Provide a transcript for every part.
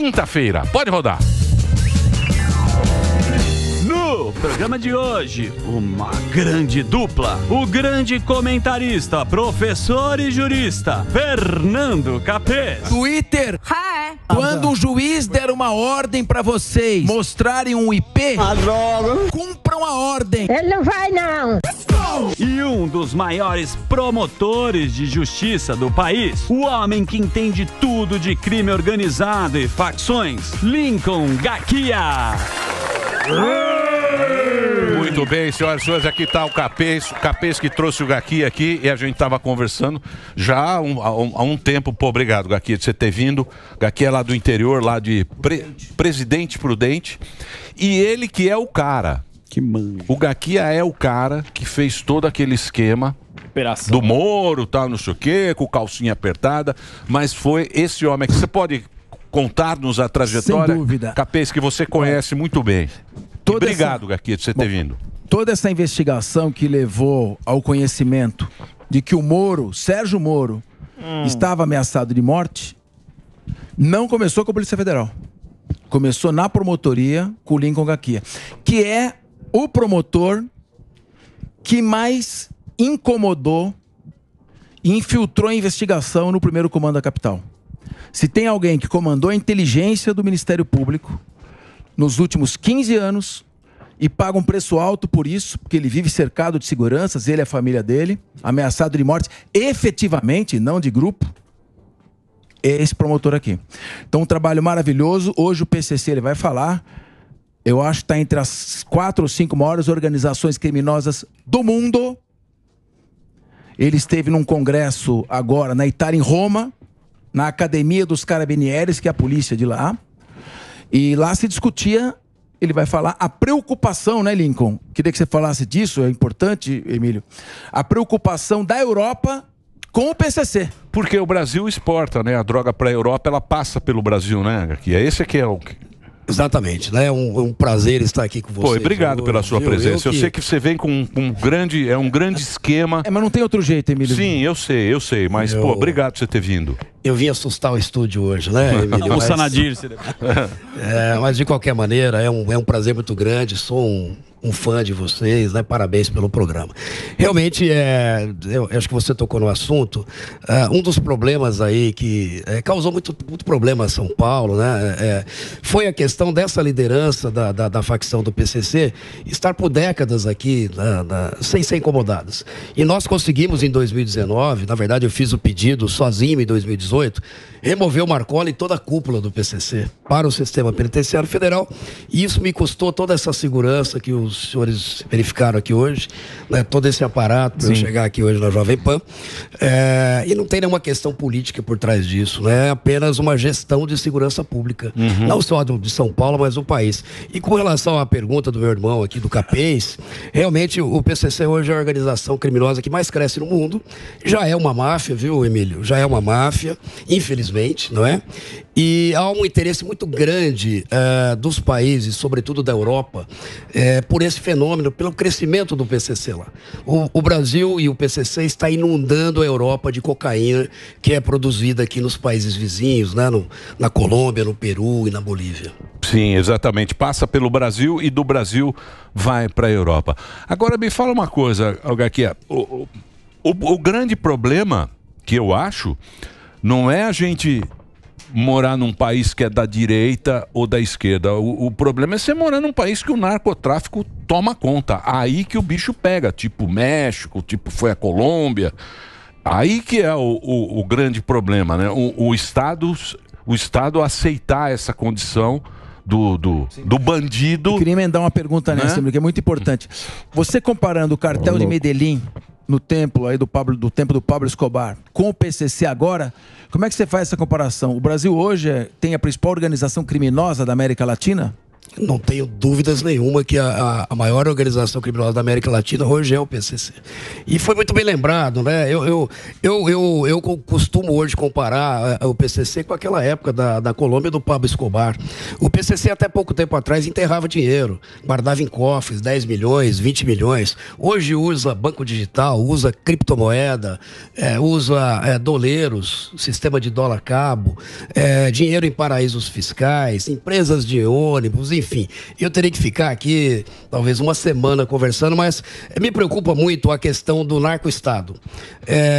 quinta-feira. Pode rodar. No programa de hoje, uma grande dupla. O grande comentarista, professor e jurista, Fernando Capês. Twitter. Quando o juiz der uma ordem pra vocês mostrarem um IP, cumpram a ordem. Ele não vai, não. E um dos maiores promotores de justiça do país, o homem que entende tudo de crime organizado e facções, Lincoln Gakia. Muito bem, senhoras e senhores, aqui está o Capês que trouxe o Gaqui aqui e a gente estava conversando já há um tempo. Pô, obrigado, Gaqui, de você ter vindo. Gaqui é lá do interior, lá de Presidente Prudente. E ele que é o cara. Que mano. O Gaquia é o cara que fez todo aquele esquema Operação. do Moro, tal, não sei o quê, com calcinha apertada, mas foi esse homem que você pode contar-nos a trajetória, Sem dúvida. Capês, que você conhece muito bem. Obrigado, Gaquia, de você ter vindo. Toda essa investigação que levou ao conhecimento de que o Moro, Sérgio Moro, estava ameaçado de morte, não começou com a Polícia Federal. Começou na promotoria com o Lincoln Gaquia, que é o promotor que mais incomodou e infiltrou a investigação no primeiro comando da capital. Se tem alguém que comandou a inteligência do Ministério Público nos últimos 15 anos e paga um preço alto por isso, porque ele vive cercado de seguranças, ele e a família dele, ameaçado de morte, efetivamente, não de grupo, é esse promotor aqui. Então, um trabalho maravilhoso. Hoje o PCC ele vai falar, eu acho que está entre as 4 ou 5 maiores organizações criminosas do mundo. Ele esteve num congresso agora na Itália, em Roma, na Academia dos Carabinieri, que é a polícia de lá. E lá se discutia, ele vai falar, a preocupação, né, Lincoln? Queria que você falasse disso, é importante, Emílio. A preocupação da Europa com o PCC. Porque o Brasil exporta, né? A droga para a Europa, ela passa pelo Brasil, né, Gaquia? Esse aqui é o... Exatamente, né? É um prazer estar aqui com vocês. Pô, obrigado pela sua presença. Eu sei que você vem com um grande esquema. Mas não tem outro jeito, Emílio. Sim, eu sei, mas, pô, obrigado por você ter vindo. Eu vim assustar o estúdio hoje, né, Emílio? O Sanadir. Mas de qualquer maneira, é um prazer muito grande. Sou um fã de vocês, né? Parabéns pelo programa. Realmente, eu acho que você tocou no assunto. Um dos problemas aí que causou muito problema a São Paulo, né? Foi a questão dessa liderança da facção do PCC estar por décadas aqui sem ser incomodadas. E nós conseguimos em 2019, na verdade eu fiz o pedido sozinho em 2018, remover o Marconi e toda a cúpula do PCC para o Sistema Penitenciário Federal. E isso me custou toda essa segurança que os senhores verificaram aqui hoje, né, todo esse aparato para eu chegar aqui hoje na Jovem Pan. E não tem nenhuma questão política por trás disso, né? É apenas uma gestão de segurança pública. Não só de São Paulo, mas do país. E com relação à pergunta do meu irmão aqui, do Capês, realmente o PCC hoje é a organização criminosa que mais cresce no mundo. Já é uma máfia, viu, Emílio? Já é uma máfia, infelizmente, não é? E há um interesse muito grande dos países, sobretudo da Europa, por esse fenômeno, pelo crescimento do PCC lá. O Brasil e o PCC está inundando a Europa de cocaína que é produzida aqui nos países vizinhos, né? Na Colômbia, no Peru e na Bolívia. Sim, exatamente. Passa pelo Brasil e do Brasil vai para a Europa. Agora me fala uma coisa, Gaquia. O grande problema que eu acho não é a gente morar num país que é da direita ou da esquerda. O problema é você morar num país que o narcotráfico toma conta. Aí que o bicho pega, tipo México, tipo foi a Colômbia. Aí que é o grande problema, né? O Estado aceitar essa condição do bandido. Eu queria emendar uma pergunta nessa, que é muito importante. Você comparando o cartel de Medellín no tempo aí do tempo do Pablo Escobar com o PCC agora, como é que você faz essa comparação? O Brasil hoje tem a principal organização criminosa da América Latina? Não tenho dúvidas nenhuma que a maior organização criminosa da América Latina hoje é o PCC. E foi muito bem lembrado, né? Eu costumo hoje comparar o PCC com aquela época da Colômbia do Pablo Escobar. O PCC até pouco tempo atrás enterrava dinheiro, guardava em cofres 10 milhões, 20 milhões. Hoje usa banco digital, usa criptomoeda, usa doleiros, sistema de dólar cabo, dinheiro em paraísos fiscais, empresas de ônibus, enfim. Eu teria que ficar aqui talvez uma semana conversando, mas me preocupa muito a questão do narco-estado.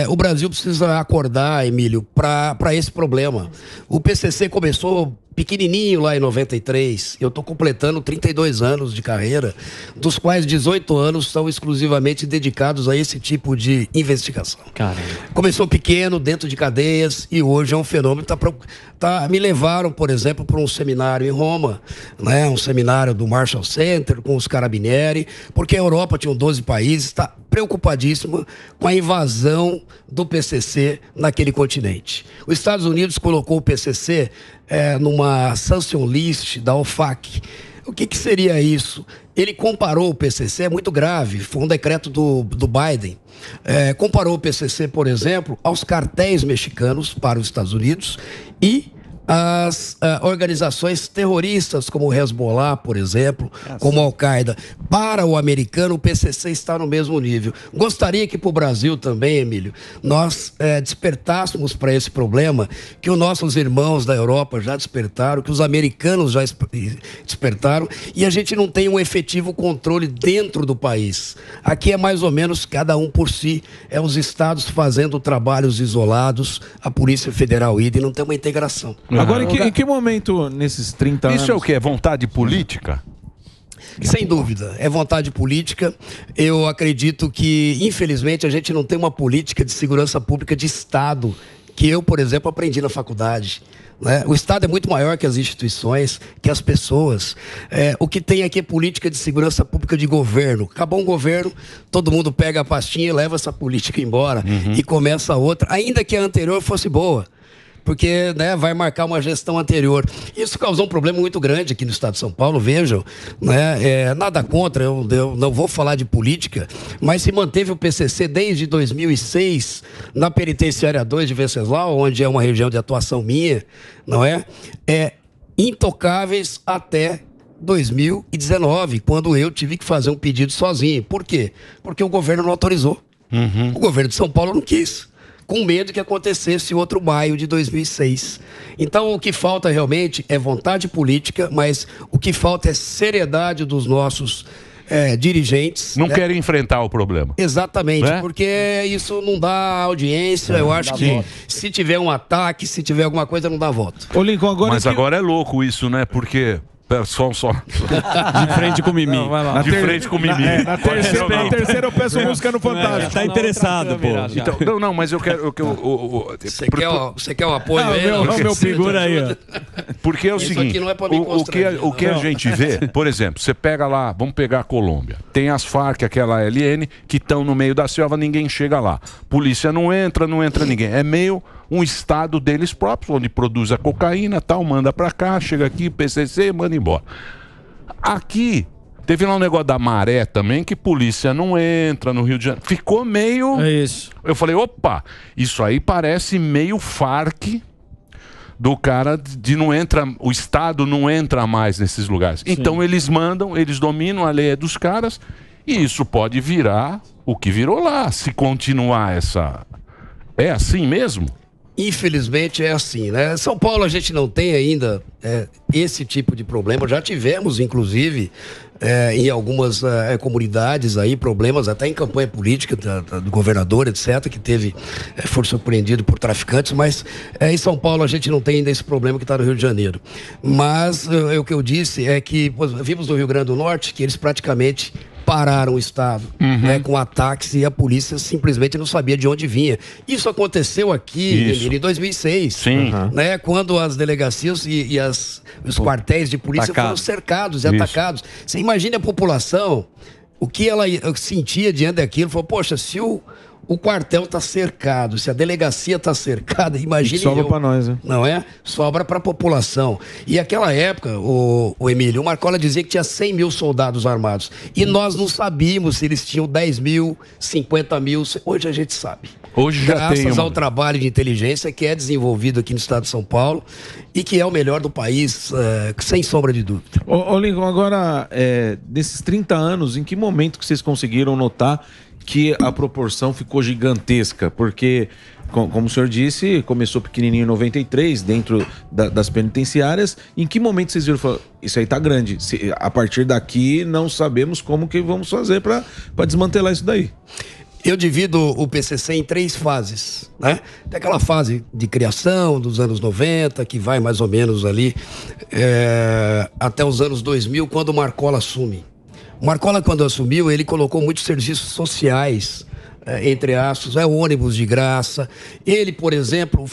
O Brasil precisa acordar, Emílio, para esse problema. O PCC começou pequenininho lá em 93, eu estou completando 32 anos de carreira, dos quais 18 anos são exclusivamente dedicados a esse tipo de investigação. Caramba. Começou pequeno, dentro de cadeias, e hoje é um fenômeno. Me levaram, por exemplo, para um seminário em Roma, né, um seminário do Marshall Center com os Carabinieri, porque a Europa tinha 12 países, está preocupadíssima com a invasão do PCC naquele continente. Os Estados Unidos colocou o PCC numa sanction list da OFAC. O que seria isso? Ele comparou o PCC, é muito grave, foi um decreto do Biden. Comparou o PCC, por exemplo, aos cartéis mexicanos para os Estados Unidos e as organizações terroristas como o Hezbollah, por exemplo, como a Al-Qaeda. Para o americano, o PCC está no mesmo nível. Gostaria que para o Brasil também, Emílio, nós despertássemos para esse problema que os nossos irmãos da Europa já despertaram, que os americanos já despertaram, e a gente não tem um efetivo controle dentro do país. Aqui é mais ou menos cada um por si, os estados fazendo trabalhos isolados, a Polícia Federal e não tem uma integração. Agora, em que momento, nesses 30 anos... Isso é o quê? É vontade política? Sem dúvida, é vontade política. Eu acredito que, infelizmente, a gente não tem uma política de segurança pública de Estado, que eu, por exemplo, aprendi na faculdade. Né? O Estado é muito maior que as instituições, que as pessoas. O que tem aqui é política de segurança pública de governo. Acabou um governo, todo mundo pega a pastinha e leva essa política embora e começa outra, ainda que a anterior fosse boa. Porque, né, vai marcar uma gestão anterior. Isso causou um problema muito grande aqui no estado de São Paulo, vejam. Né, nada contra, eu não vou falar de política, mas se manteve o PCC desde 2006 na Penitenciária 2 de Venceslau, onde é uma região de atuação minha, não é? Intocáveis até 2019, quando eu tive que fazer um pedido sozinho. Por quê? Porque o governo não autorizou. O governo de São Paulo não quis, com medo que acontecesse outro maio de 2006. Então, o que falta realmente é vontade política, mas o que falta é seriedade dos nossos dirigentes. Não querem enfrentar o problema. Exatamente, porque isso não dá audiência. Eu acho que se tiver um ataque, se tiver alguma coisa, não dá voto. Ô, Lincoln, agora é louco isso, né? Porque... Só. De frente com o Mimi. De frente com o Mimi. Na terceira eu peço música no Fantástico. Tá interessado, pô. Então, não, mas eu quero... Você quer o apoio aí? Meu figura aí, ó. Porque é o seguinte, o que a gente vê, por exemplo, você pega lá, vamos pegar a Colômbia, tem as Farc, aquela LN, que estão no meio da selva, ninguém chega lá. Polícia não entra ninguém. É meio um estado deles próprios, onde produz a cocaína, tal, manda pra cá, chega aqui, PCC, manda embora. Aqui, teve lá um negócio da maré também, que polícia não entra no Rio de Janeiro. Ficou meio... É isso. Eu falei, opa, isso aí parece meio Farc do cara de não entra, o Estado não entra mais nesses lugares. Sim. Então eles mandam, eles dominam, a lei é dos caras, e isso pode virar o que virou lá, se continuar essa... É assim mesmo? Infelizmente é assim, né? São Paulo a gente não tem ainda esse tipo de problema. Já tivemos, inclusive, em algumas comunidades aí, problemas até em campanha política do governador, etc., que foi surpreendido por traficantes, mas em São Paulo a gente não tem ainda esse problema que está no Rio de Janeiro. Mas o que eu disse é que vimos no Rio Grande do Norte que eles praticamente pararam o Estado, né, com ataques, e a polícia simplesmente não sabia de onde vinha. Isso aconteceu aqui em 2006, né, quando as delegacias e os quartéis de polícia foram cercados e atacados. Você imagina a população, o que ela sentia diante daquilo, falou, poxa, se o O quartel está cercado, se a delegacia está cercada, imagine sobra para nós, né? Não é? Sobra para a população. E aquela época, o Emílio, o Marcola dizia que tinha 100 mil soldados armados. E nós não sabíamos se eles tinham 10 mil, 50 mil. Hoje a gente sabe. Hoje já tem. Graças ao trabalho de inteligência que é desenvolvido aqui no estado de São Paulo e que é o melhor do país, sem sombra de dúvida. Ô Lincoln, agora, desses 30 anos, em que momento que vocês conseguiram notar que a proporção ficou gigantesca? Porque, como o senhor disse, começou pequenininho em 93, dentro das penitenciárias. Em que momento vocês viram, falaram, isso aí tá grande, a partir daqui não sabemos como que vamos fazer para desmantelar isso daí? Eu divido o PCC em 3 fases, né? Tem aquela fase de criação dos anos 90, que vai mais ou menos ali até os anos 2000, quando o Marcola assume. O Marcola, quando assumiu, ele colocou muitos serviços sociais, entre aspas, ônibus de graça. Ele, por exemplo,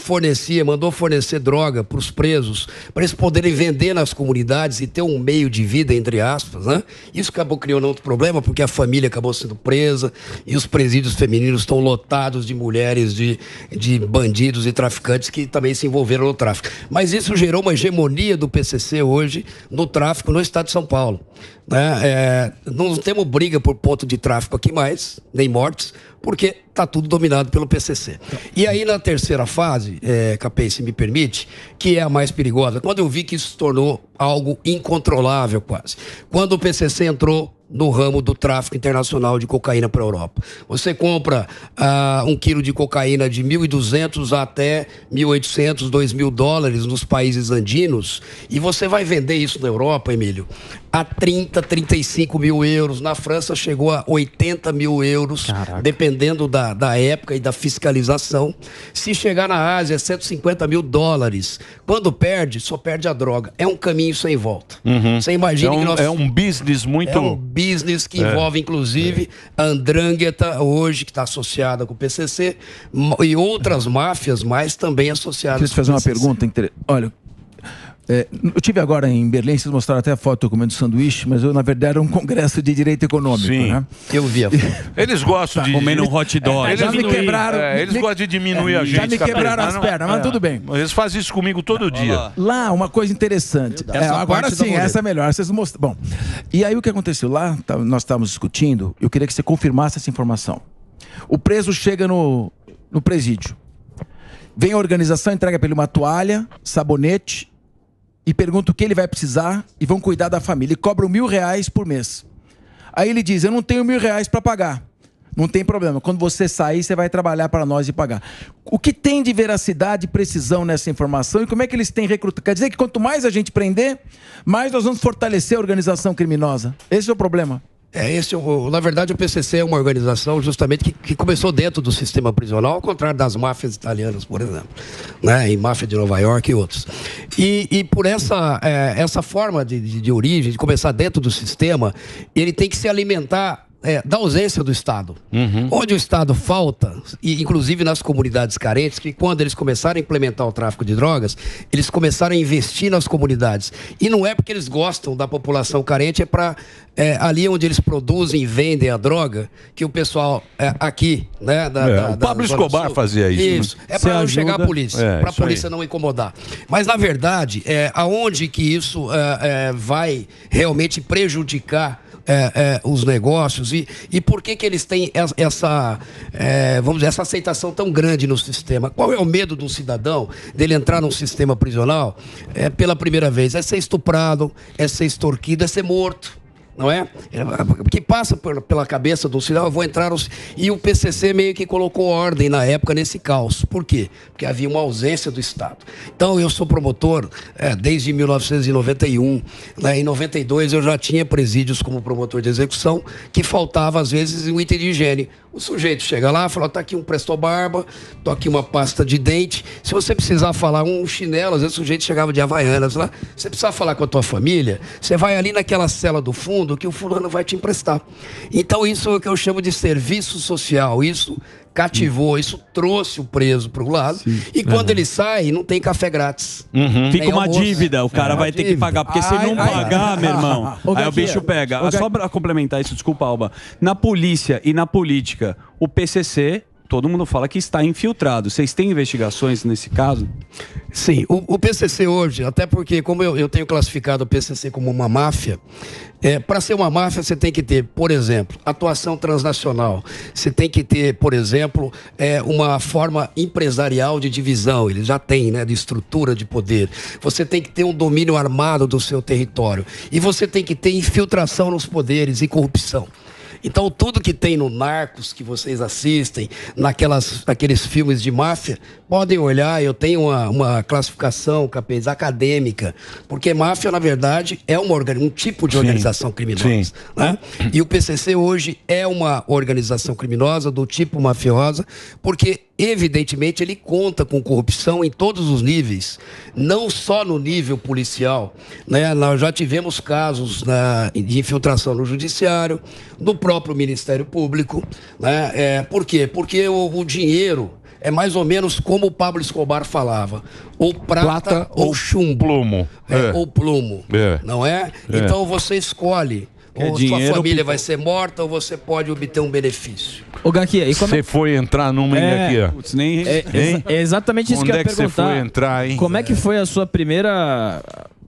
mandou fornecer droga para os presos, para eles poderem vender nas comunidades e ter um meio de vida, entre aspas, né? Isso acabou criando outro problema, porque a família acabou sendo presa e os presídios femininos estão lotados de mulheres, de bandidos e traficantes que também se envolveram no tráfico. Mas isso gerou uma hegemonia do PCC hoje no tráfico no estado de São Paulo, né? Não temos briga por ponto de tráfico aqui mais, nem mortes, porque está tudo dominado pelo PCC. E aí, na terceira fase, Capês, se me permite, que é a mais perigosa, quando eu vi que isso se tornou algo incontrolável quase. Quando o PCC entrou no ramo do tráfico internacional de cocaína para a Europa. Você compra 1 quilo de cocaína de 1.200 até 1.800, 2.000 dólares nos países andinos e você vai vender isso na Europa, Emílio, a 30, 35 mil euros. Na França chegou a 80 mil euros, dependendo da época e da fiscalização. Se chegar na Ásia, é 150 mil dólares. Quando perde, só perde a droga. É um caminho sem volta. Você imagina que nós... É um business muito... É um business que envolve, inclusive, a Andrangheta, hoje, que está associada com o PCC, e outras máfias, mas também associadas com o PCC. Queria fazer uma pergunta. Olha... eu tive agora em Berlim, vocês mostraram até a foto comendo sanduíche, mas eu, na verdade, era um congresso de direito econômico. Sim. Né? Eu vi a foto. Eles gostam de... Comendo um hot dog. Já me quebraram. Eles gostam de diminuir a gente. Já me quebraram as pernas, mas tudo bem. Eles fazem isso comigo todo dia. Lá, uma coisa interessante. Agora sim, essa é melhor. Vocês mostram. Bom, e aí o que aconteceu lá, nós estávamos discutindo, eu queria que você confirmasse essa informação. O preso chega no presídio. Vem a organização, entrega para ele uma toalha, sabonete, e pergunta o que ele vai precisar e vão cuidar da família. E cobram R$1.000 por mês. Aí ele diz, eu não tenho R$1.000 para pagar. Não tem problema. Quando você sair, você vai trabalhar para nós e pagar. O que tem de veracidade e precisão nessa informação e como é que eles têm recrutado? Quer dizer que quanto mais a gente prender, mais nós vamos fortalecer a organização criminosa. Esse é o problema. Na verdade, o PCC é uma organização justamente que começou dentro do sistema prisional, ao contrário das máfias italianas, por exemplo, né? E máfia de Nova York e outros. E por essa forma de origem, de começar dentro do sistema, ele tem que se alimentar da ausência do Estado. Onde o Estado falta, e inclusive nas comunidades carentes, que quando eles começaram a implementar o tráfico de drogas, eles começaram a investir nas comunidades. E não é porque eles gostam da população carente, é para ali onde eles produzem e vendem a droga, que o pessoal aqui, né? O Pablo Escobar fazia isso. Isso. Né? Para não chegar a polícia, para a polícia não incomodar. Mas, na verdade, aonde que isso vai realmente prejudicar os negócios e por que eles têm vamos dizer, essa aceitação tão grande no sistema? Qual é o medo de um cidadão dele entrar num sistema prisional pela primeira vez? É ser estuprado, é ser extorquido, é ser morto. Não é? Que passa pela cabeça do cidadão, eu vou entrar E o PCC meio que colocou ordem na época nesse caos. Por quê? Porque havia uma ausência do Estado. Então eu sou promotor desde 1991. Né? Em 92 eu já tinha presídios como promotor de execução, que faltava às vezes um item de higiene. O sujeito chega lá e fala, tá aqui um Presto-Barba, tô aqui uma pasta de dente. Se você precisar falar um chinelo, às vezes o sujeito chegava de Havaianas lá, você precisar falar com a tua família, você vai ali naquela cela do fundo que o fulano vai te emprestar. Então isso é o que eu chamo de serviço social. Isso cativou, isso trouxe o preso para o lado. Sim. E quando ele sai, não tem café grátis. Fica uma dívida, o cara vai ter que pagar, porque se não pagar, meu irmão, aí o bicho pega. Só para complementar isso, desculpa, Alba. Na polícia e na política, o PCC todo mundo fala que está infiltrado. Vocês têm investigações nesse caso? Sim, o PCC hoje, até porque como eu tenho classificado o PCC como uma máfia, para ser uma máfia você tem que ter, por exemplo, atuação transnacional. Você tem que ter, por exemplo, uma forma empresarial de divisão. Ele já tem, né, de estrutura de poder. Você tem que ter um domínio armado do seu território. E você tem que ter infiltração nos poderes e corrupção. Então, tudo que tem no Narcos, que vocês assistem, naqueles filmes de máfia, podem olhar, eu tenho uma classificação, capaz, acadêmica, porque máfia, na verdade, é um tipo de organização criminosa. Né? E o PCC hoje é uma organização criminosa do tipo mafiosa, porque, evidentemente, ele conta com corrupção em todos os níveis, não só no nível policial. Né? Nós já tivemos casos de infiltração no judiciário, no próprio Ministério Público. Né? Por quê? Porque o dinheiro é mais ou menos como o Pablo Escobar falava, ou prata ou chumbo. Plumo. Ou plumo, não é? Então você escolhe. Ou sua família vai ser morta ou você pode obter um benefício. Ô, Gaquia, e como você foi entrar numa Gaquia? É exatamente isso que eu ia perguntar. Onde é que você foi entrar, hein? Como é que foi a sua primeira...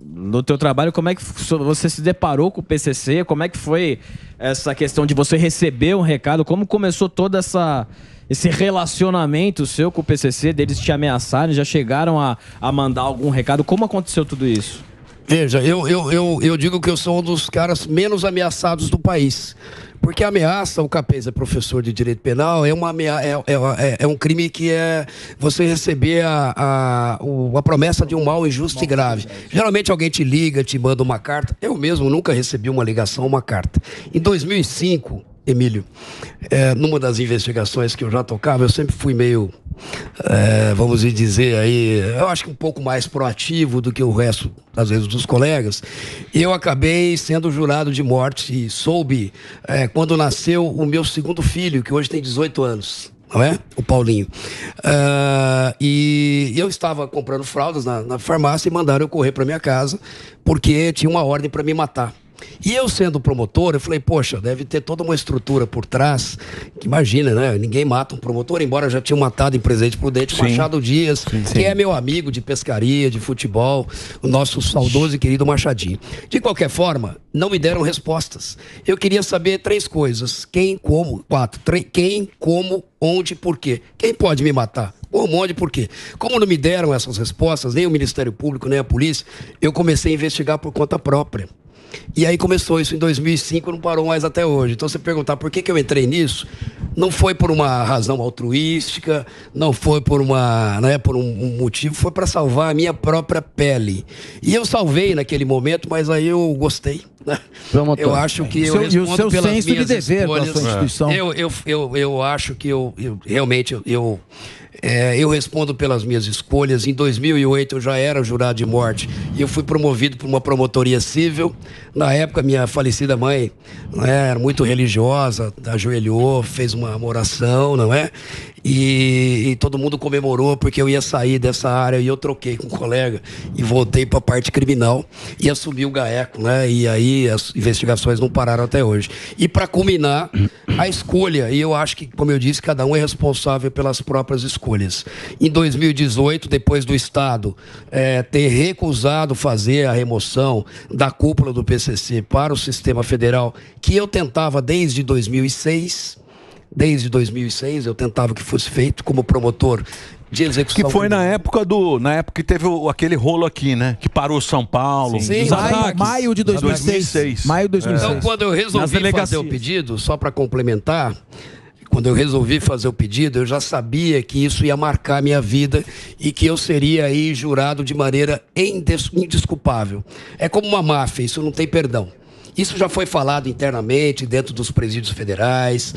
No teu trabalho, como é que você se deparou com o PCC? Como é que foi essa questão de você receber um recado? Como começou todo esse relacionamento seu com o PCC? Deles te ameaçarem? Já chegaram a mandar algum recado? Como aconteceu tudo isso? Veja, eu digo que eu sou um dos caras menos ameaçados do país. Porque a ameaça, o Capês é professor de direito penal, é um crime que é você receber a promessa de um mal injusto e grave. Geralmente alguém te liga, te manda uma carta. Eu mesmo nunca recebi uma ligação, uma carta. Em 2005, Emílio, numa das investigações que eu já tocava, eu sempre fui meio, vamos dizer aí, eu acho que um pouco mais proativo do que o resto, às vezes, dos colegas. Eu acabei sendo jurado de morte e soube quando nasceu o meu segundo filho, que hoje tem 18 anos. Não é? O Paulinho. E eu estava comprando fraldas na farmácia e mandaram eu correr para minha casa porque tinha uma ordem para me matar. E eu sendo promotor, eu falei, poxa, deve ter toda uma estrutura por trás, que imagina, né? Ninguém mata um promotor, embora já tinha matado em Presidente Prudente Machado Dias, que é meu amigo de pescaria, de futebol, o nosso saudoso e querido Machadinho. De qualquer forma, não me deram respostas. Eu queria saber 3 coisas. Quem, como, 4. Quem, como, onde, por quê. Quem pode me matar? Como, onde, por quê? Como não me deram essas respostas, nem o Ministério Público, nem a polícia, eu comecei a investigar por conta própria. E aí começou isso em 2005, não parou mais até hoje. Então você perguntar por que eu entrei nisso, não foi por uma razão altruística, não foi por por um motivo, foi para salvar a minha própria pele. E eu salvei naquele momento, mas aí eu gostei. Né? Eu acho que eu respondo e o seu pelas senso minhas de dever escolhas. com a sua instituição. Eu acho que eu realmente eu respondo pelas minhas escolhas. Em 2008 eu já era jurado de morte e eu fui promovido por uma promotoria civil. Na época minha falecida mãe, não é, era muito religiosa, ajoelhou, fez uma oração, não é? E todo mundo comemorou porque eu ia sair dessa área e eu troquei com um colega e voltei para a parte criminal e assumi o GAECO, né? E aí as investigações não pararam até hoje. E para culminar, a escolha, e eu acho que, como eu disse, cada um é responsável pelas próprias escolhas. Em 2018, depois do Estado ter recusado fazer a remoção da cúpula do PCC para o sistema federal, que eu tentava desde 2006... Desde 2006 eu tentava que fosse feito como promotor de execução. Que foi na época que teve aquele rolo aqui, né? Que parou São Paulo. Sim, maio de 2006. Maio de 2006. Então, quando eu resolvi fazer o pedido, só para complementar, quando eu resolvi fazer o pedido, eu já sabia que isso ia marcar a minha vida e que eu seria aí jurado de maneira indesculpável. É como uma máfia, isso não tem perdão. Isso já foi falado internamente dentro dos presídios federais,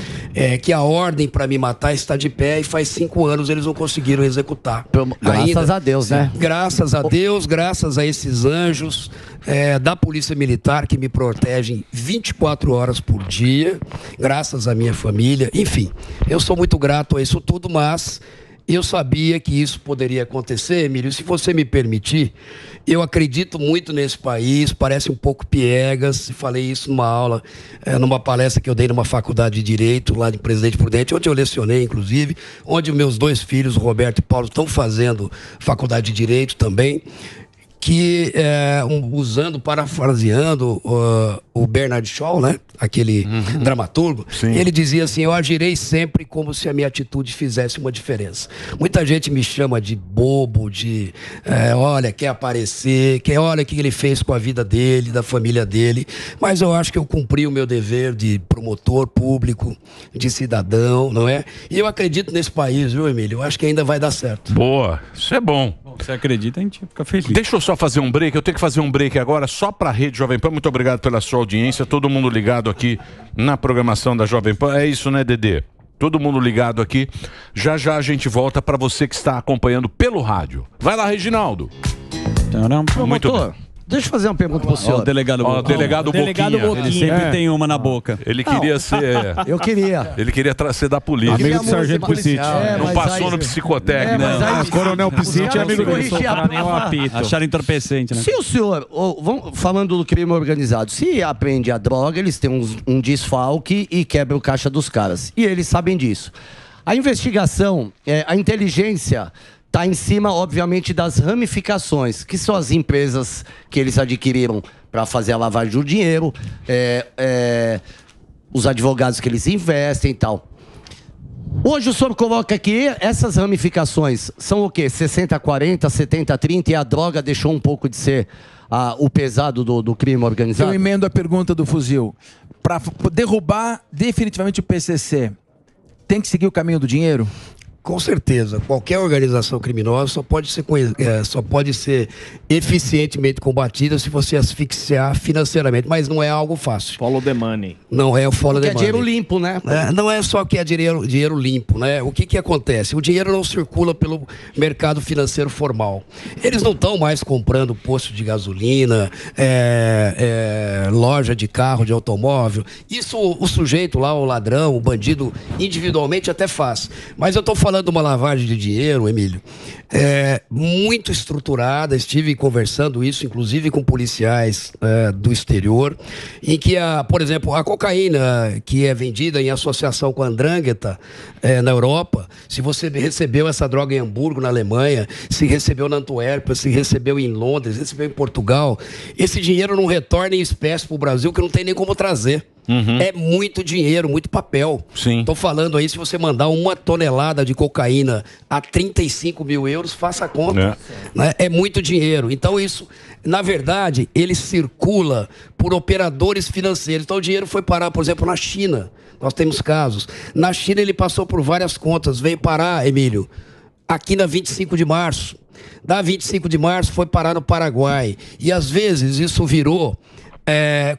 que a ordem para me matar está de pé e faz 5 anos eles não conseguiram executar. Graças a Deus, né? Graças a Deus, graças a esses anjos da Polícia Militar que me protegem 24 horas por dia, graças à minha família. Enfim, eu sou muito grato a isso tudo, mas Eu sabia que isso poderia acontecer, Emílio. Se você me permitir, eu acredito muito nesse país, parece um pouco piegas. Falei isso numa aula, numa palestra que eu dei numa faculdade de Direito, lá de Presidente Prudente, onde eu lecionei, inclusive, onde meus 2 filhos, Roberto e Paulo, estão fazendo faculdade de Direito também. Que, parafraseando o Bernard Shaw, né? Aquele dramaturgo, ele dizia assim: eu agirei sempre como se a minha atitude fizesse uma diferença. Muita gente me chama de bobo, de olha, quer aparecer, olha o que ele fez com a vida dele, da família dele, mas eu acho que eu cumpri o meu dever de promotor público, de cidadão, não é? E eu acredito nesse país, viu, Emílio? Eu acho que ainda vai dar certo. Boa, isso é bom. Você acredita, a gente fica feliz. Deixa eu só fazer um break, eu tenho que fazer um break agora só para a Rede Jovem Pan. Muito obrigado pela sua audiência, todo mundo ligado aqui na programação da Jovem Pan. É isso, né, Dedê? Todo mundo ligado aqui. Já já a gente volta para você que está acompanhando pelo rádio. Vai lá, Reginaldo. Muito bem. Deixa eu fazer uma pergunta pro senhor. O delegado Boquinha. Ele sempre tem uma na boca. Ele queria ser... Eu queria. Ele queria ser da polícia. Amigo do Sargento Psite. Não passou no psicotécnico. Coronel Psite é amigo do apito. Acharam entorpecente, né? Se o senhor, falando do crime organizado, se apreende a droga, eles têm um desfalque e quebram o caixa dos caras. E eles sabem disso. A investigação, a inteligência... está em cima, obviamente, das ramificações, que são as empresas que eles adquiriram para fazer a lavagem do dinheiro, os advogados que eles investem e tal. Hoje o senhor coloca aqui, essas ramificações são o quê? 60-40, 70-30, e a droga deixou um pouco de ser o pesado do crime organizado? Eu emendo a pergunta do fuzil. Para derrubar definitivamente o PCC, tem que seguir o caminho do dinheiro? Com certeza. Qualquer organização criminosa só pode ser eficientemente combatida se você asfixiar financeiramente, mas não é algo fácil. Follow the money. Não é o follow the money. É dinheiro limpo, né? Não é só que é dinheiro limpo, né? O que acontece? O dinheiro não circula pelo mercado financeiro formal. Eles não estão mais comprando posto de gasolina, loja de carro, de automóvel. Isso o sujeito lá, o ladrão, o bandido, individualmente até faz. Mas eu estou falando de uma lavagem de dinheiro, Emílio, muito estruturada. Estive conversando isso, inclusive com policiais do exterior, em que, por exemplo, a cocaína que é vendida em associação com a Andrangheta na Europa, se você recebeu essa droga em Hamburgo, na Alemanha, se recebeu na Antuérpia, se recebeu em Londres, recebeu em Portugal, esse dinheiro não retorna em espécie para o Brasil, que não tem nem como trazer. É muito dinheiro, muito papel. Estou falando aí, se você mandar 1 tonelada de cocaína a 35 mil euros, faça a conta. Né? É muito dinheiro. Então isso, na verdade, ele circula por operadores financeiros. Então o dinheiro foi parar, por exemplo, na China. Nós temos casos. Na China ele passou por várias contas. Veio parar, Emílio, aqui na 25 de março. Da 25 de março foi parar no Paraguai. E às vezes isso virou...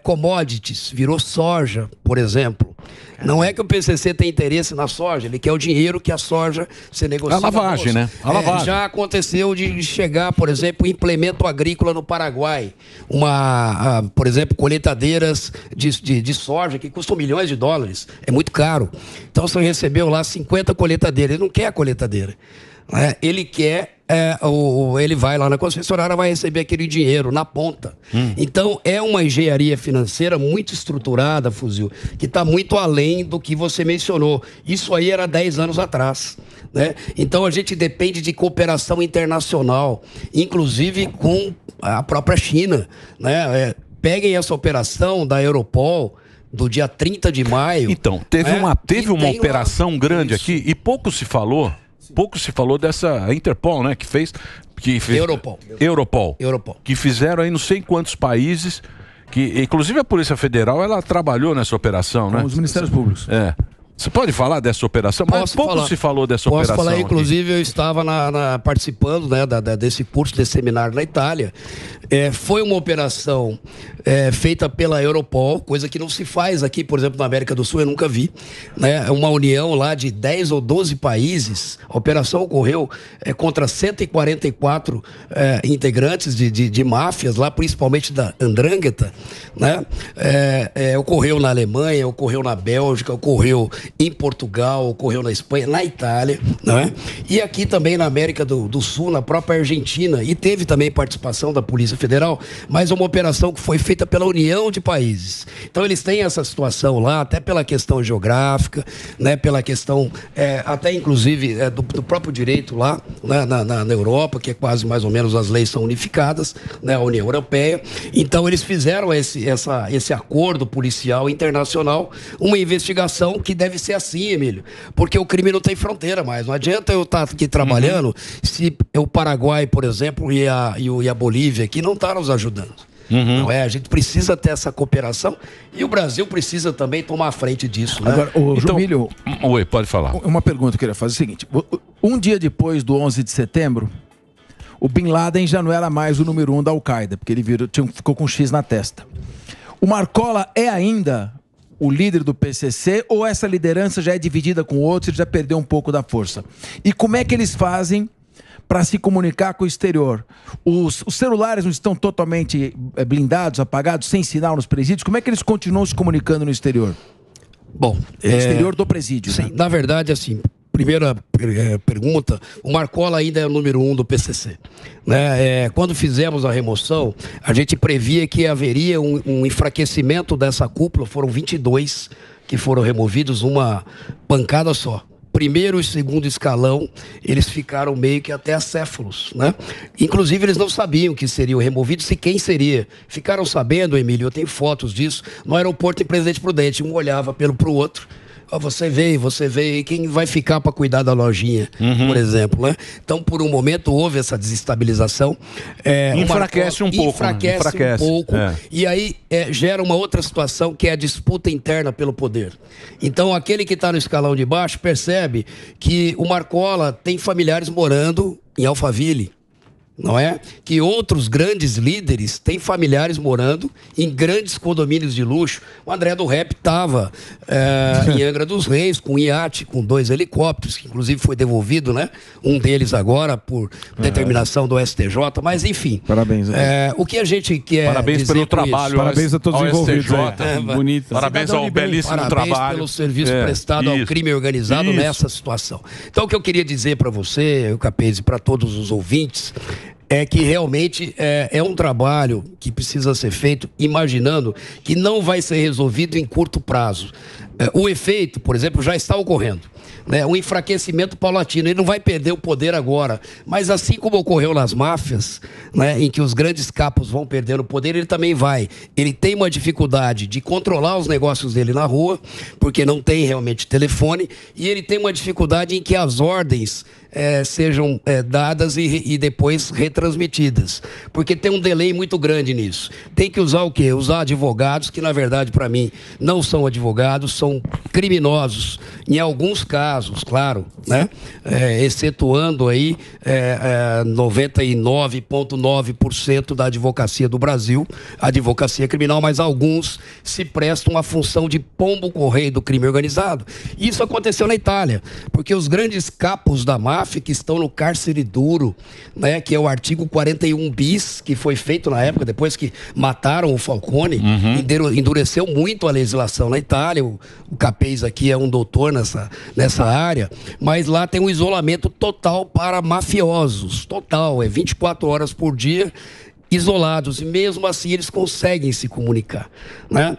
commodities, virou soja, por exemplo. Não é que o PCC tem interesse na soja, ele quer o dinheiro que a soja se negocia. A lavagem, né? A lavagem. Já aconteceu de chegar, por exemplo, implemento agrícola no Paraguai. Por exemplo, colheitadeiras de soja que custam milhões de dólares. É muito caro. Então você recebeu lá 50 colheitadeiras. Ele não quer a colheitadeira. Ele quer... ele vai lá na concessionária, vai receber aquele dinheiro na ponta. Então é uma engenharia financeira muito estruturada, Fuzil, que está muito além do que você mencionou. Isso aí era 10 anos atrás, né? Então a gente depende de cooperação internacional, inclusive com a própria China, né? Peguem essa operação da Europol do dia 30 de maio. Então, teve uma operação grande aqui e pouco se falou dessa Interpol, né? Que fez Europol. Que fizeram aí não sei em quantos países, que inclusive a Polícia Federal, ela trabalhou nessa operação, né? Com os Ministérios Públicos. Você pode falar dessa operação? Mas pouco se falou dessa operação. Posso falar, inclusive eu estava participando, né, desse curso, desse seminário na Itália. Foi uma operação feita pela Europol, coisa que não se faz aqui, por exemplo, na América do Sul, eu nunca vi. Né? Uma união lá de 10 ou 12 países. A operação ocorreu contra 144 integrantes de máfias, lá principalmente da Andrangheta. Né? Ocorreu na Alemanha, ocorreu na Bélgica, ocorreu em Portugal, ocorreu na Espanha, na Itália, não é? E aqui também na América do Sul, na própria Argentina, e teve também participação da Polícia Federal, mas uma operação que foi feita pela União de Países. Então eles têm essa situação lá, até pela questão geográfica, né, pela questão, até inclusive do próprio direito lá, né, na Europa, que é quase mais ou menos as leis são unificadas, né, a União Europeia. Então eles fizeram esse acordo policial internacional, uma investigação que deve ser assim, Emílio, porque o crime não tem fronteira mais. Não adianta eu estar aqui trabalhando se o Paraguai, por exemplo, e a Bolívia aqui não estão nos ajudando. Não é? A gente precisa ter essa cooperação e o Brasil precisa também tomar a frente disso. Né? Agora, Jumílio, Oi, pode falar. Uma pergunta que eu queria fazer é o seguinte: um dia depois do 11 de setembro, o Bin Laden já não era mais o número 1 da Al-Qaeda, porque ele ficou com um X na testa. O Marcola é ainda o líder do PCC ou essa liderança já é dividida com outros e já perdeu um pouco da força? E como é que eles fazem para se comunicar com o exterior? Os celulares não estão totalmente blindados, apagados, sem sinal nos presídios? Como é que eles continuam se comunicando no exterior? Bom, no exterior do presídio. Sim, né? Na verdade, assim, primeira pergunta, o Marcola ainda é o número 1 do PCC. Né? Quando fizemos a remoção, a gente previa que haveria um enfraquecimento dessa cúpula, foram 22 que foram removidos, uma pancada só. Primeiro e segundo escalão, eles ficaram meio que até acéfalos, né? Inclusive, eles não sabiam que seriam removidos e quem seria. Ficaram sabendo, Emílio, eu tenho fotos disso, no aeroporto em Presidente Prudente, um olhava pro outro. Você veio, e quem vai ficar para cuidar da lojinha, por exemplo, né? Então, por um momento, houve essa desestabilização. Enfraquece um pouco. Enfraquece um pouco. E aí gera uma outra situação, que é a disputa interna pelo poder. Então, aquele que está no escalão de baixo percebe que o Marcola tem familiares morando em Alphaville. Não é? Que outros grandes líderes têm familiares morando em grandes condomínios de luxo. O André do Rep estava em Angra dos Reis, com um iate, com 2 helicópteros, que inclusive foi devolvido, né? Um deles agora por determinação do STJ, mas enfim. Parabéns. O que a gente quer Parabéns dizer pelo trabalho. Parabéns a todos os envolvidos. Bonito. Parabéns ao belíssimo trabalho. Parabéns pelo serviço prestado ao crime organizado nessa situação. Então, o que eu queria dizer para você, o Capese, e para todos os ouvintes, é que realmente é um trabalho que precisa ser feito imaginando que não vai ser resolvido em curto prazo. O efeito, por exemplo, já está ocorrendo. Né? Um enfraquecimento paulatino. Ele não vai perder o poder agora, mas assim como ocorreu nas máfias, né, em que os grandes capos vão perdendo o poder, ele também vai. Ele tem uma dificuldade de controlar os negócios dele na rua, porque não tem realmente telefone, e ele tem uma dificuldade em que as ordens sejam dadas e depois retransmitidas, porque tem um delay muito grande nisso. Tem que usar o quê? Usar advogados, que na verdade para mim não são advogados, são criminosos, em alguns casos, claro, né? Excetuando aí 99,9% da advocacia do Brasil, advocacia criminal, mas alguns se prestam à função de pombo-correio do crime organizado. Isso aconteceu na Itália, porque os grandes capos da máfia que estão no cárcere duro, né, que é o artigo 41 bis, que foi feito na época, depois que mataram o Falcone, endureceu muito a legislação na Itália. O Capês aqui é um doutor nessa área, mas lá tem um isolamento total para mafiosos, total, 24 horas por dia, isolados, e mesmo assim eles conseguem se comunicar, né?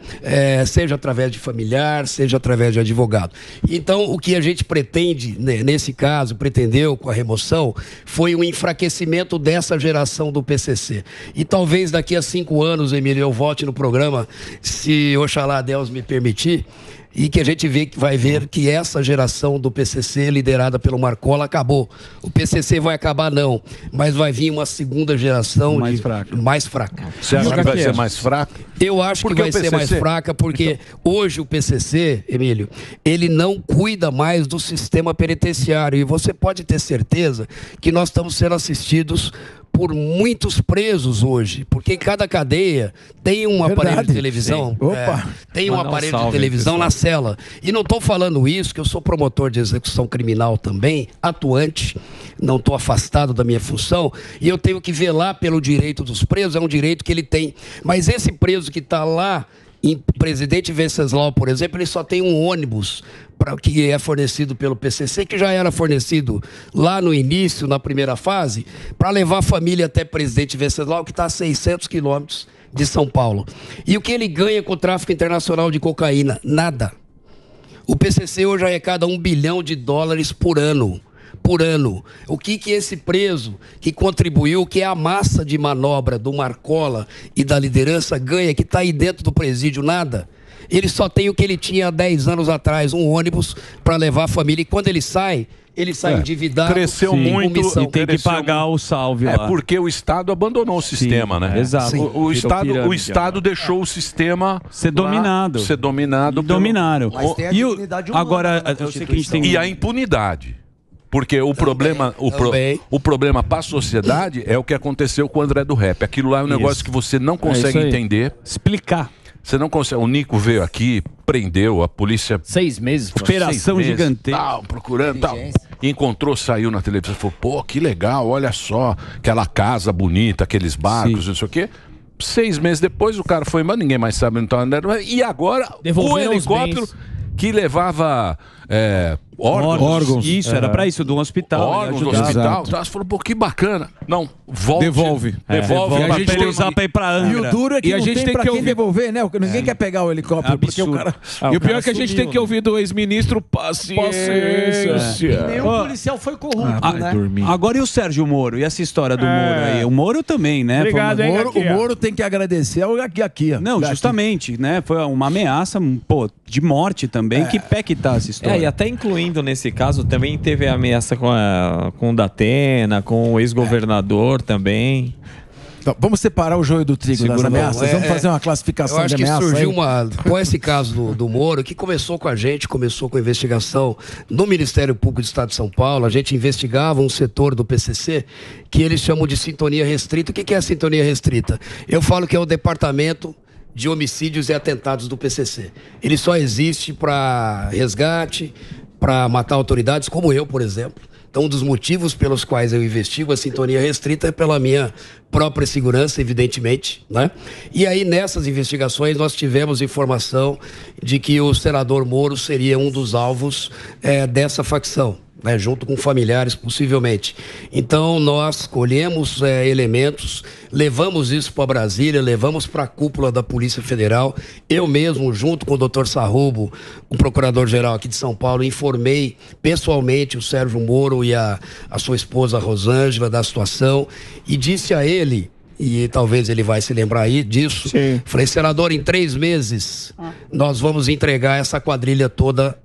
Seja através de familiar, seja através de advogado. Então, o que a gente pretende, né, nesse caso, pretendeu com a remoção, foi um enfraquecimento dessa geração do PCC. E talvez daqui a 5 anos, Emílio, eu volte no programa, se Oxalá Deus me permitir, e que a gente vai ver que essa geração do PCC, liderada pelo Marcola, acabou. O PCC vai acabar, não, mas vai vir uma segunda geração mais fraca. Você acha que vai ser mais fraca? Eu acho que vai ser mais fraca, porque hoje o PCC, Emílio, ele não cuida mais do sistema penitenciário, e você pode ter certeza que nós estamos sendo assistidos por muitos presos hoje, porque em cada cadeia tem um aparelho de televisão, tem um aparelho de televisão na cela. E não estou falando isso, que eu sou promotor de execução criminal também, atuante, não estou afastado da minha função, e eu tenho que velar pelo direito dos presos, é um direito que ele tem. Mas esse preso que está lá em Presidente Venceslau, por exemplo, ele só tem um ônibus que é fornecido pelo PCC, que já era fornecido lá no início, na primeira fase, para levar a família até Presidente Venceslau, que está a 600 quilômetros de São Paulo. E o que ele ganha com o tráfico internacional de cocaína? Nada. O PCC hoje arrecada $1 bilhão por ano. Por ano. O que esse preso que contribuiu, que é a massa de manobra do Marcola e da liderança ganha, que está aí dentro do presídio? Nada. Ele só tem o que ele tinha há 10 anos atrás, um ônibus para levar a família. E quando ele sai endividado. Cresceu muito e tem que pagar o salve lá. É porque o Estado abandonou o sistema, né? Exato. O Estado deixou o sistema ser dominado. Dominaram. Mas tem a dignidade humana agora, na eu sei que a gente tem... E a impunidade. Porque o problema para a sociedade é o que aconteceu com o André do Rap. Aquilo lá é um negócio que você não consegue entender. Explicar. Você não consegue. O Nico veio aqui, prendeu, a polícia. 6 meses. Operação gigantesca. Procurando, tal. Encontrou, saiu na televisão, falou: pô, que legal, olha só, aquela casa bonita, aqueles barcos, não sei o quê. 6 meses depois o cara foi embora, ninguém mais sabe onde está andando. E agora, o helicóptero que levava órgãos. Isso, era pra isso, do hospital. Órgãos do hospital. Então, você falou, pô, que bacana. Não, Devolve. Devolve. A gente tem usar pra ir pra Angra. E o duro é que a gente tem pra que quem ouvir... devolver, né? Ninguém quer pegar o helicóptero, porque o cara... E o pior é que a gente tem que ouvir do ex-ministro paciência. Nenhum policial foi corrupto, né? Agora e o Sérgio Moro? E essa história do Moro aí? O Moro também, né? Obrigado, hein, O Moro tem que agradecer ao Gaqui. Não, justamente, né? Foi uma ameaça, de morte também. Que pé que tá essa história? E até incluindo nesse caso, também teve a ameaça com o Datena, com o ex-governador também. Então, vamos separar o joio do trigo das ameaças. Vamos fazer uma classificação de ameaça. Eu acho que surgiu com esse caso do Moro, que começou com a gente, começou com a investigação no Ministério Público do Estado de São Paulo. A gente investigava um setor do PCC que eles chamam de sintonia restrita. O que é a sintonia restrita? Eu falo que é o departamento de homicídios e atentados do PCC. Ele só existe para resgate, para matar autoridades, como eu, por exemplo. Então, um dos motivos pelos quais eu investigo a sintonia restrita é pela minha própria segurança, evidentemente, né? E aí, nessas investigações, nós tivemos informação de que o senador Moro seria um dos alvos dessa facção, né? Junto com familiares, possivelmente. Então, nós colhemos elementos, levamos isso para Brasília, levamos para a cúpula da Polícia Federal. Eu mesmo, junto com o Dr. Sarrubo, o procurador-geral aqui de São Paulo, informei pessoalmente o Sérgio Moro e a sua esposa Rosângela da situação e disse a ele, e talvez ele vai se lembrar aí disso, falei, senador, em 3 meses nós vamos entregar essa quadrilha toda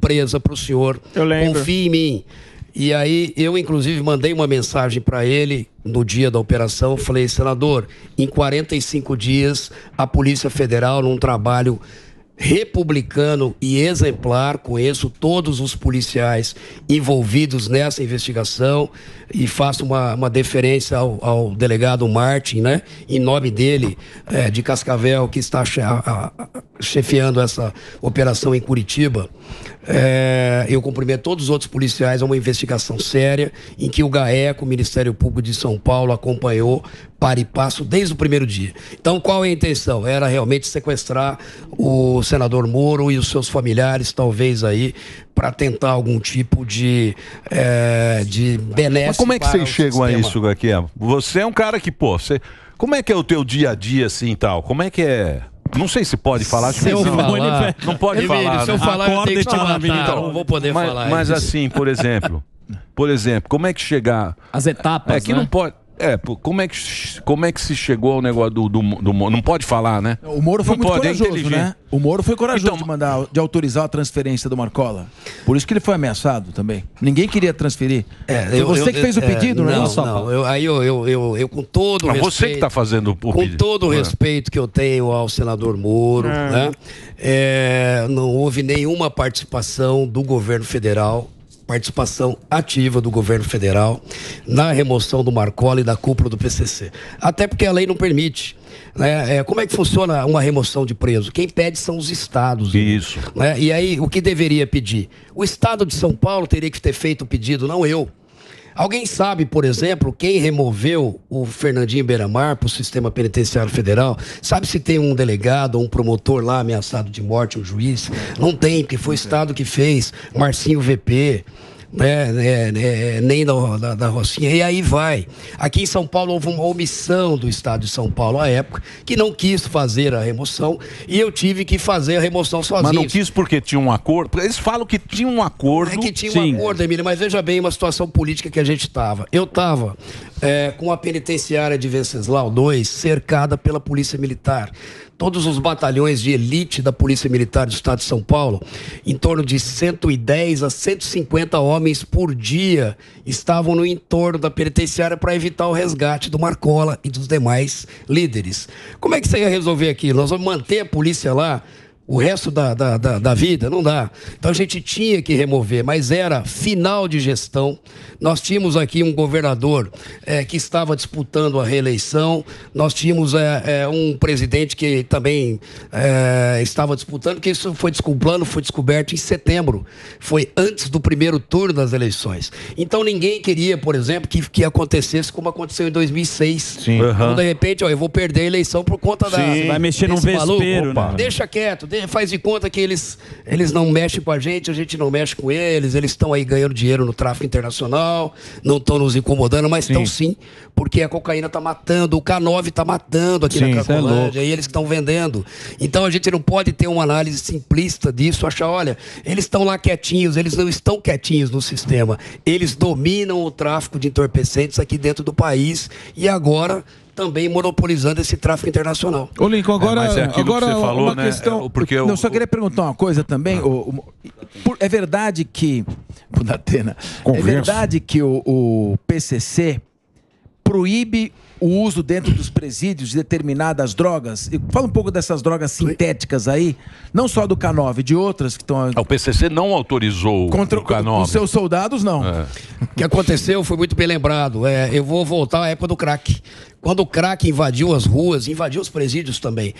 presa para o senhor. Eu lembro. Confie em mim. E aí eu, inclusive, mandei uma mensagem para ele no dia da operação. Falei, senador, em 45 dias, a Polícia Federal, num trabalho republicano e exemplar, conheço todos os policiais envolvidos nessa investigação e faço uma deferência ao delegado Martin, né? Em nome dele, de Cascavel, que está chefiando essa operação em Curitiba. Eu cumprimento todos os outros policiais. É uma investigação séria em que o GAECO, o Ministério Público de São Paulo, acompanhou para e passo desde o primeiro dia. Então, qual é a intenção? Era realmente sequestrar o senador Moro e os seus familiares, talvez aí, para tentar algum tipo de benesse. Mas como é que vocês chegam a isso, Gaqui? Você é um cara que, como é que é o teu dia a dia assim e tal? Como é que é? Não sei se pode falar. Acho que não pode falar. Se eu falar, eu tenho que te matar. Então, não vou poder falar. Mas assim, por exemplo, como é que chegar... As etapas, É que não pode... como é que se chegou ao negócio do Moro? Não pode falar, né? O Moro foi não muito pode, corajoso, né? O Moro foi corajoso de autorizar a transferência do Marcola. Por isso que ele foi ameaçado também. Ninguém queria transferir. Foi você que fez o pedido, né? Eu com todo o respeito... Você que está fazendo o pedido. Com todo o respeito que eu tenho ao senador Moro, né? Não houve nenhuma participação do governo federal, participação ativa do governo federal na remoção do Marcola e da cúpula do PCC. Até porque a lei não permite. Né? Como é que funciona uma remoção de preso? Quem pede são os estados. Isso. Né? E aí, o que deveria pedir? O estado de São Paulo teria que ter feito o pedido, não eu. Alguém sabe, por exemplo, quem removeu o Fernandinho Beiramar para o sistema penitenciário federal? Sabe se tem um delegado ou um promotor lá ameaçado de morte, um juiz? Não tem, porque foi o Estado que fez. Marcinho VP... nem da Rocinha, e aí vai. Aqui em São Paulo houve uma omissão do Estado de São Paulo à época, que não quis fazer a remoção, e eu tive que fazer a remoção sozinho. Mas não quis porque tinha um acordo? Eles falam que tinha um acordo. É que tinha um acordo, Emílio, mas veja bem uma situação política que a gente estava. Eu estava com a penitenciária de Venceslau II cercada pela Polícia Militar. Todos os batalhões de elite da Polícia Militar do Estado de São Paulo, em torno de 110 a 150 homens por dia, estavam no entorno da penitenciária para evitar o resgate do Marcola e dos demais líderes. Como é que você ia resolver aquilo? Nós vamos manter a polícia lá o resto da vida? Não dá. Então a gente tinha que remover, mas era final de gestão. Nós tínhamos aqui um governador que estava disputando a reeleição, nós tínhamos um presidente que também estava disputando, que isso foi descoberto em setembro, foi antes do primeiro turno das eleições. Então ninguém queria, por exemplo, que acontecesse como aconteceu em 2006. Sim. Então, de repente, eu vou perder a eleição por conta da... Você vai mexer num vespeiro, né? Deixa quieto, faz de conta que eles não mexem com a gente não mexe com eles estão aí ganhando dinheiro no tráfico internacional, não estão nos incomodando, mas estão sim, porque a cocaína está matando, o K9 está matando aqui na Cracolândia, e eles estão vendendo. Então a gente não pode ter uma análise simplista disso, achar, olha, eles estão lá quietinhos, eles não estão quietinhos no sistema, eles dominam o tráfico de entorpecentes aqui dentro do país e agora também monopolizando esse tráfico internacional. Ô Lincoln, agora, mas é aquilo que você falou, uma né? questão... Não, só queria perguntar uma coisa também. É verdade que... É verdade que o PCC proíbe o uso dentro dos presídios de determinadas drogas? Fala um pouco dessas drogas sintéticas aí, não só do K9, de outras que estão... O PCC não autorizou o K9. Os seus soldados, não. O que aconteceu foi muito bem lembrado. Eu vou voltar à época do crack. Quando o crack invadiu as ruas, invadiu os presídios também,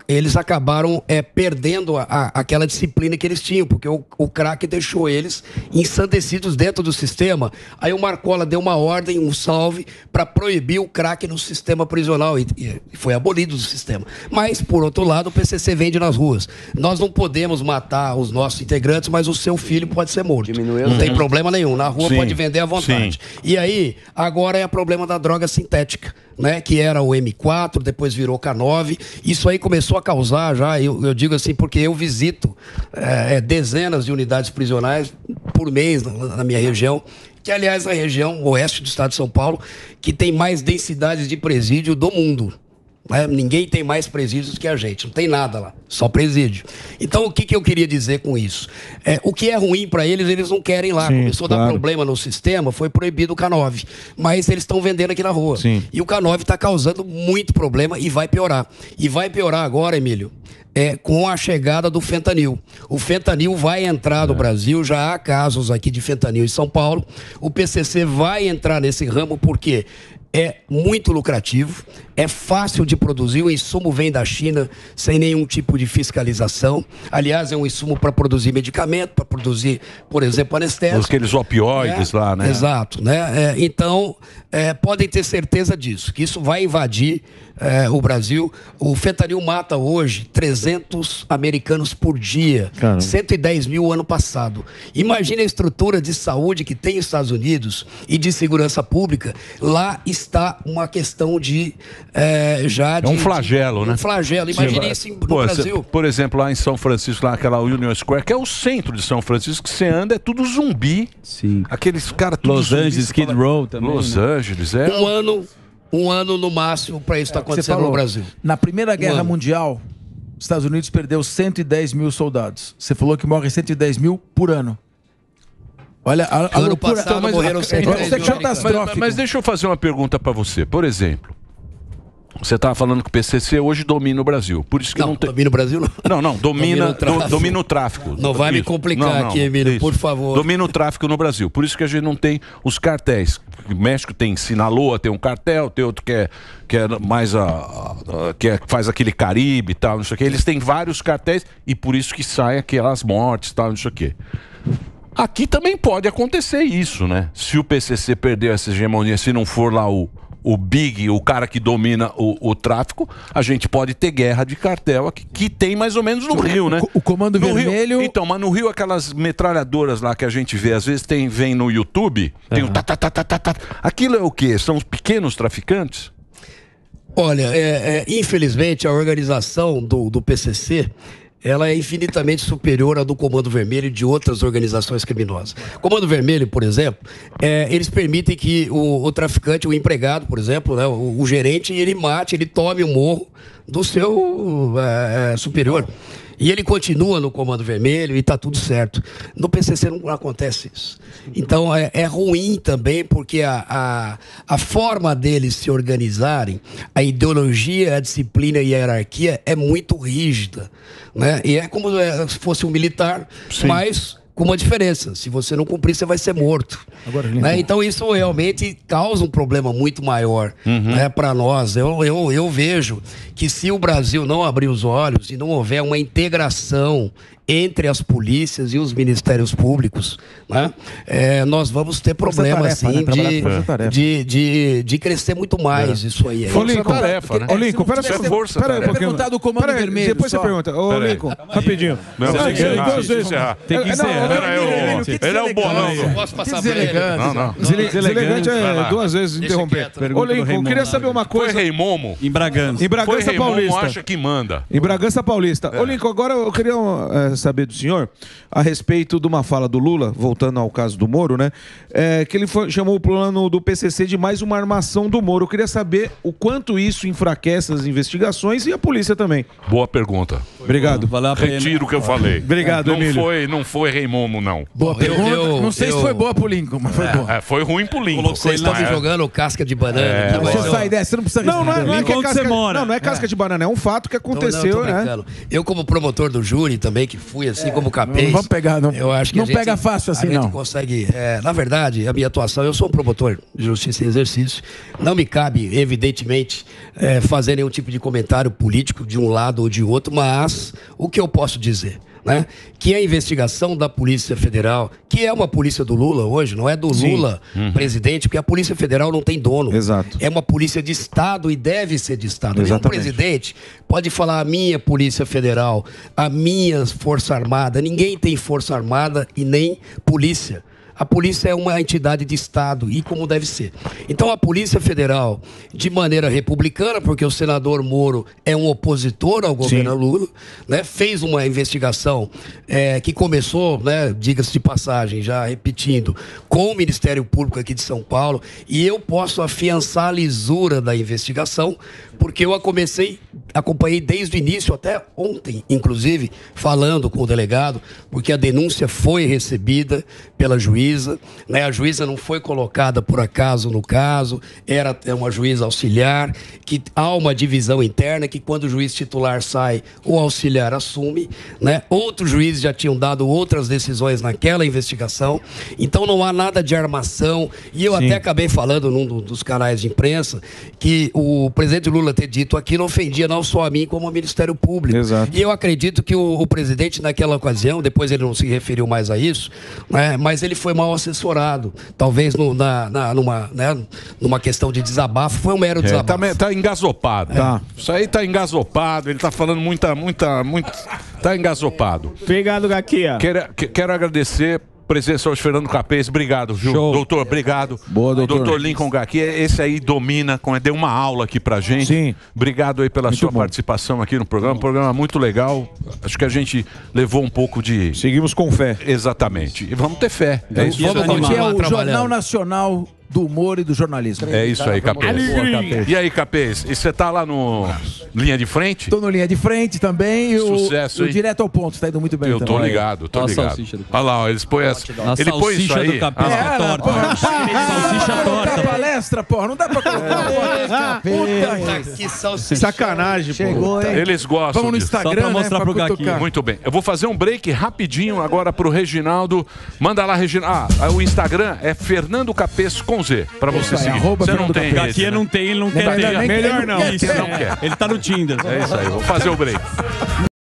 eles acabaram perdendo aquela disciplina que eles tinham, porque o crack deixou eles ensandecidos dentro do sistema. Aí o Marcola deu uma ordem, um salve, para proibir o crack no sistema prisional e foi abolido do sistema. Mas, por outro lado, o PCC vende nas ruas. Nós não podemos matar os nossos integrantes, mas o seu filho pode ser morto. Não tem problema nenhum. Na rua pode vender à vontade. E aí, agora é o problema da droga sintética, né, que era o M4, depois virou K9. Isso aí começou a causar já, eu digo assim, porque eu visito dezenas de unidades prisionais por mês na minha região, que aliás é a região oeste do estado de São Paulo, que tem mais densidades de presídio do mundo. Ninguém tem mais presídios que a gente, não tem nada lá, só presídio. Então o que eu queria dizer com isso? O que é ruim para eles não querem lá. Começou a dar problema no sistema, foi proibido o K9, mas eles estão vendendo aqui na rua. E o K9 está causando muito problema e vai piorar. E vai piorar agora, Emílio, com a chegada do fentanil. O fentanil vai entrar no Brasil, já há casos aqui de fentanil em São Paulo. O PCC vai entrar nesse ramo porque é muito lucrativo, é fácil de produzir, o insumo vem da China sem nenhum tipo de fiscalização. Aliás, é um insumo para produzir medicamento, para produzir, por exemplo, anestésico. Aqueles opioides lá, né? Exato, né? Então, podem ter certeza disso, que isso vai invadir o Brasil. O fentanil mata hoje 300 americanos por dia, 110 mil ano passado. Imagina a estrutura de saúde que tem nos Estados Unidos e de segurança pública. Lá está uma questão de um flagelo, né? Um flagelo. Imagina isso no Brasil. Por exemplo, lá em São Francisco, lá naquela Union Square, que é o centro de São Francisco, que você anda, é tudo zumbi. Sim. Aqueles caras tudo Los Angeles, Skid Row também. Los Angeles, Um ano no máximo para isso estar acontecendo no Brasil. Na Primeira Guerra Mundial, os Estados Unidos perdeu 110 mil soldados. Você falou que morre 110 mil por ano. Olha, a ano loucura. passado morreram 110 mil. Mas deixa eu fazer uma pergunta para você. Por exemplo, você estava falando que o PCC hoje domina o Brasil. Por isso que não tem... domina o Brasil, não. Não, domina o tráfico. Não vai me complicar aqui, Emílio, por favor. Domina o tráfico no Brasil. Por isso que a gente não tem os cartéis. O México tem Sinaloa, tem um cartel, tem outro que é mais que faz aquele Caribe e tal, não sei o quê. Eles têm vários cartéis e por isso que saem aquelas mortes e tal, não sei o quê. Aqui também pode acontecer isso, né? Se o PCC perder essa hegemonia, se não for lá o Big, o cara que domina o tráfico, a gente pode ter guerra de cartel aqui, que tem mais ou menos no Rio, né? O Comando No Vermelho... Rio, então, mas no Rio aquelas metralhadoras lá que a gente vê, às vezes vem no YouTube, tem o tá. Aquilo é o quê? São os pequenos traficantes? Olha, infelizmente a organização do PCC, ela é infinitamente superior à do Comando Vermelho e de outras organizações criminosas. O Comando Vermelho, por exemplo, eles permitem que o traficante, o empregado, por exemplo, né, o gerente, ele tome o morro do seu superior. E ele continua no Comando Vermelho e está tudo certo. No PCC não acontece isso. Então é ruim também porque a forma deles se organizarem, a ideologia, a disciplina e a hierarquia é muito rígida, né? E é como se fosse um militar, mas com uma diferença: se você não cumprir, você vai ser morto. Agora, né? Então isso realmente causa um problema muito maior, né, para nós. Eu vejo que se o Brasil não abrir os olhos e não houver uma integração entre as polícias e os ministérios públicos, né, nós vamos ter problema assim, de crescer muito mais isso aí. Ô, Lincoln, Ô, Lincoln, pera aí um pouquinho. Do Comando Vermelho. Depois você pergunta. Ô, Lincoln, rapidinho. Tem que encerrar. Ele é o bolão. Posso passar Não. Deselegante é 2 vezes interromper. Ô, Lincoln, eu queria saber uma coisa. Foi Reimomo? Em Bragança. Em Bragança Paulista. Acha que manda. Em Bragança Paulista. Ô, Lincoln, agora eu queria saber do senhor a respeito de uma fala do Lula, voltando ao caso do Moro, né? Que ele chamou o plano do PCC de mais uma armação do Moro. Eu queria saber o quanto isso enfraquece as investigações e a polícia também. Boa pergunta. Obrigado. Retiro o que eu falei. Obrigado, Emílio. Não foi Reimomo, não. Boa pergunta. Não sei se foi boa pro Lincoln, mas foi boa. Foi ruim pro Lincoln. Vocês estão me jogando casca de banana. Você sai dessa, você não precisa responder. Não é casca de banana, é um fato que aconteceu, né? Eu, como promotor do júri também, que fui assim como capês. Não vamos pegar, não. Eu acho que não pega fácil assim, não. A gente consegue. Na verdade, a minha atuação, eu sou um promotor de justiça em exercício. Não me cabe, evidentemente, fazer nenhum tipo de comentário político de um lado ou de outro, mas o que eu posso dizer, né? Que a investigação da Polícia Federal, que é uma polícia do Lula hoje, não é do Lula presidente, porque a Polícia Federal não tem dono. Exato. É uma polícia de Estado e deve ser de Estado. Nenhum presidente pode falar a minha Polícia Federal, a minha Força Armada. Ninguém tem Força Armada e nem polícia. A polícia é uma entidade de Estado e como deve ser. Então a Polícia Federal, de maneira republicana, porque o senador Moro é um opositor ao governo Lula, né, fez uma investigação que começou, né, diga-se de passagem, já repetindo, com o Ministério Público aqui de São Paulo, e eu posso afiançar a lisura da investigação, porque eu acompanhei desde o início, até ontem, inclusive, falando com o delegado, porque a denúncia foi recebida pela juíza, né? A juíza não foi colocada por acaso no caso, era uma juíza auxiliar, que há uma divisão interna, que quando o juiz titular sai, o auxiliar assume, né? Outros juízes já tinham dado outras decisões naquela investigação, então não há nada de armação, e eu até acabei falando num dos canais de imprensa, que o presidente Lula ter dito aquilo ofendia não só a mim, como ao Ministério Público. Exato. E eu acredito que o presidente, naquela ocasião, depois ele não se referiu mais a isso, né, mas ele foi mal assessorado. Talvez numa questão de desabafo, foi um mero desabafo. Tá engasopado. Tá. Isso aí tá engasopado, ele tá falando muita. Tá engasopado. Obrigado, Gaquia. Quero agradecer. Presença hoje, Fernando Capês, obrigado, viu? Show. Doutor, obrigado. Boa, doutor. Doutor Lincoln Gaqui, esse aí domina, deu uma aula aqui pra gente. Sim. Obrigado aí pela sua participação aqui no programa. Um programa muito legal. Acho que a gente levou um pouco de... Seguimos com fé. Exatamente. E vamos ter fé. É isso. Vamos continuar o Jornal Nacional do Humor e do Jornalismo. É isso aí, Capês. E aí, Capês, e você tá lá no Linha de Frente? Tô no Linha de Frente também. E Sucesso, hein? o Direto ao Ponto, tá indo muito bem. Eu tô ligado, tô ligado. Olha lá, ó, eles põem ele põe isso aí. Do Capês é torta. Salsicha torta. Não dá palestra, porra. Não dá pra colocar. Que salsicha. Sacanagem, Chegou, hein? Eles gostam Vamos no disso. Instagram, Só pra mostrar pro Gaqui. Muito bem. Eu vou fazer um break rapidinho agora pro Reginaldo. Manda lá, Reginaldo. O Instagram é Fernando Capês com Z, pra você seguir. Você não tem Gaqui rede, né? não tem, ele não quer ter. Melhor não. Isso, Não quer. Ele tá no Tinder. É isso aí, vou fazer o break.